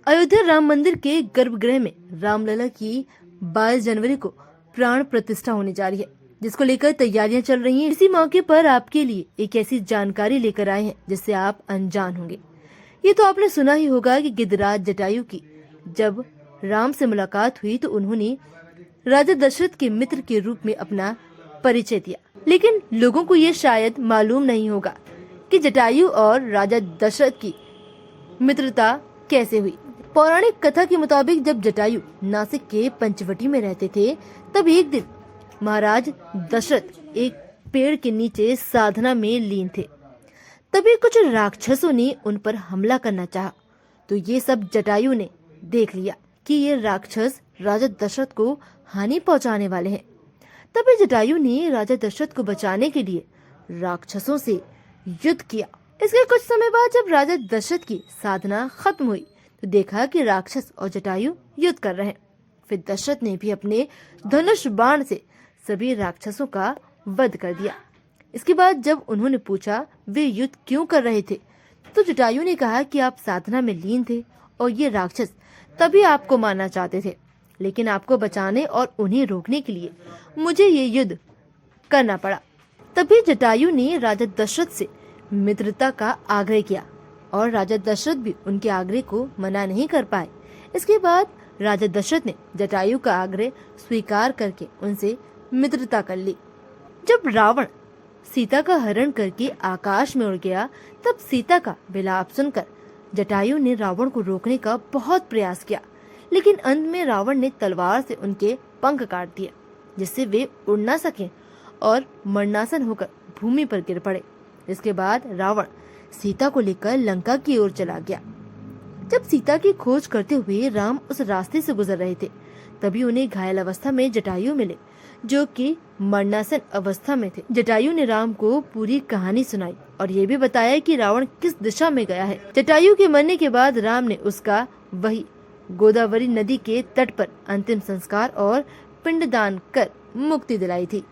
अयोध्या राम मंदिर के गर्भगृह में रामलला की 22 जनवरी को प्राण प्रतिष्ठा होने जा रही है, जिसको लेकर तैयारियां चल रही हैं। इसी मौके पर आपके लिए एक ऐसी जानकारी लेकर आए हैं जिससे आप अनजान होंगे। ये तो आपने सुना ही होगा कि गिद्धराज जटायु की जब राम से मुलाकात हुई तो उन्होंने राजा दशरथ के मित्र के रूप में अपना परिचय दिया, लेकिन लोगों को ये शायद मालूम नहीं होगा कि जटायु और राजा दशरथ की मित्रता कैसे हुई। पौराणिक कथा के मुताबिक जब जटायु नासिक के पंचवटी में रहते थे, तब एक दिन महाराज दशरथ एक पेड़ के नीचे साधना में लीन थे। तभी कुछ राक्षसों ने उन पर हमला करना चाहा, तो ये सब जटायु ने देख लिया कि ये राक्षस राजा दशरथ को हानि पहुंचाने वाले हैं। तभी जटायु ने राजा दशरथ को बचाने के लिए राक्षसों से युद्ध किया। इसके कुछ समय बाद जब राजा दशरथ की साधना खत्म हुई तो देखा कि राक्षस और जटायु युद्ध कर रहे हैं। फिर दशरथ ने भी अपने धनुष बाण से सभी राक्षसों का वध कर दिया। इसके बाद जब उन्होंने पूछा वे युद्ध क्यों कर रहे थे, तो जटायु ने कहा कि आप साधना में लीन थे और ये राक्षस तभी आपको मारना चाहते थे, लेकिन आपको बचाने और उन्हें रोकने के लिए मुझे ये युद्ध करना पड़ा। तभी जटायु ने राजा दशरथ से मित्रता का आग्रह किया और राजा दशरथ भी उनके आग्रह को मना नहीं कर पाए। इसके बाद राजा दशरथ ने जटायु का आग्रह स्वीकार करके उनसे मित्रता कर ली। जब रावण सीता का हरण करके आकाश में उड़ गया, तब सीता का विलाप सुनकर जटायु ने रावण को रोकने का बहुत प्रयास किया, लेकिन अंत में रावण ने तलवार से उनके पंख काट दिए, जिससे वे उड़ न सके और मरणासन होकर भूमि पर गिर पड़े। इसके बाद रावण सीता को लेकर लंका की ओर चला गया। जब सीता की खोज करते हुए राम उस रास्ते से गुजर रहे थे, तभी उन्हें घायल अवस्था में जटायु मिले, जो कि मरणासन अवस्था में थे। जटायु ने राम को पूरी कहानी सुनाई और ये भी बताया कि रावण किस दिशा में गया है। जटायु के मरने के बाद राम ने उसका वही गोदावरी नदी के तट पर अंतिम संस्कार और पिंडदान कर मुक्ति दिलाई थी।